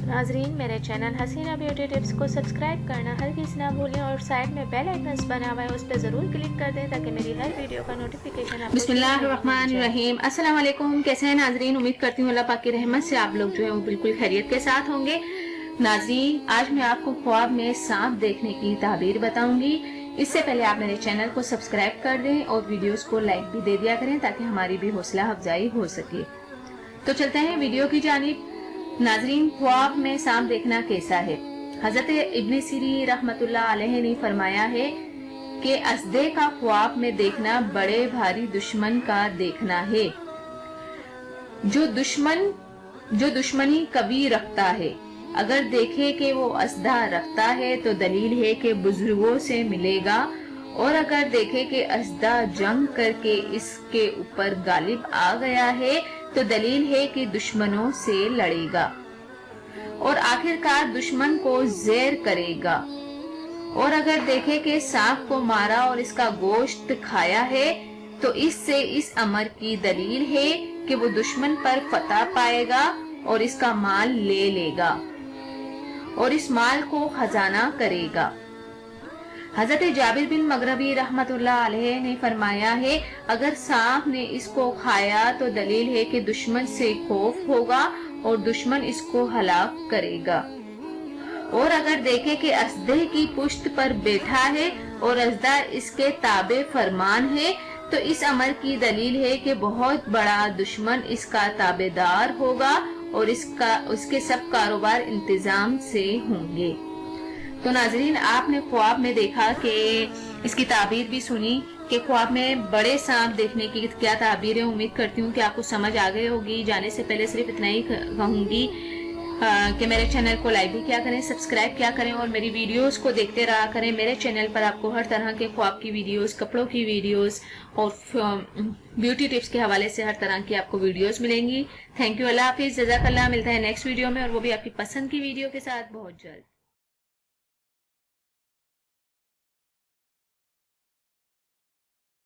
नाजरीन, मेरे चैनल हसीना beauty tips को सब्सक्राइब करना हरगिज़ ना भूलें और साइड में बेल आइकन्स बना हुआ है उस पर ज़रूर क्लिक कर दें ताकि मेरी हर वीडियो का नोटिफिकेशन आपको बिस्मिल्लाहिर्रहमानिर्रहीम। अस्सलाम वालेकुम। कैसे हैं नाजरीन? उम्मीद करती हूँ अल्लाह पाक की रहमत से आप लोग जो है वो बिल्कुल खैरियत के साथ होंगे। नाजरीन, आज मैं आपको ख्वाब में सांप देखने की ताबीर बताऊंगी। इससे पहले आप मेरे चैनल को सब्सक्राइब कर दें और वीडियोस को लाइक भी दे दिया करें ताकि हमारी भी हौसला अफजाई हो सके। तो चलते हैं वीडियो की जानिब। नाजरीन, ख्वाब में सांप देखना कैसा है? हजरत इब्न सीरी रहमतुल्लाह अलैहि ने फरमाया है कि असदे का ख्वाब में देखना बड़े भारी दुश्मन का देखना है। जो दुश्मनी कभी रखता है, अगर देखे कि वो असदा रखता है तो दलील है कि बुजुर्गों से मिलेगा, और अगर देखे कि असदा जंग करके इसके ऊपर गालिब आ गया है तो दलील है कि दुश्मनों से लड़ेगा और आखिरकार दुश्मन को ज़ेर करेगा। और अगर देखे कि सांप को मारा और इसका गोश्त खाया है तो इससे इस अमर की दलील है कि वो दुश्मन पर फतह पाएगा और इसका माल ले लेगा और इस माल को खजाना करेगा। हजरत जाबिर बिन मगरबी रहमतुल्लाह अलैहि ने फरमाया है, अगर सांप ने इसको खाया तो दलील है कि दुश्मन से खौफ होगा और दुश्मन इसको हलाक करेगा। और अगर देखे कि असदे की पुश्त पर बैठा है और असदा इसके ताबे फरमान है तो इस अमर की दलील है कि बहुत बड़ा दुश्मन इसका ताबेदार होगा और उसके सब कारोबार इंतजाम से होंगे। तो नाजरीन, आपने ख्वाब में देखा कि इसकी ताबीर भी सुनी कि ख्वाब में बड़े सांप देखने की क्या ताबीर है। उम्मीद करती हूँ कि आपको समझ आ गई होगी। जाने से पहले सिर्फ इतना ही कहूंगी कि मेरे चैनल को लाइक भी किया करें, सब्सक्राइब किया करें और मेरी वीडियोस को देखते रहा करें। मेरे चैनल पर आपको हर तरह के ख्वाब की वीडियोस, कपड़ों की वीडियोस और ब्यूटी टिप्स के हवाले से हर तरह की आपको वीडियोस मिलेंगी। Thank you. अल्लाह हाफिज, जज़ाकल्लाह। मिलता है नेक्स्ट वीडियो में और वो भी आपकी पसंद की वीडियो के साथ बहुत जल्द।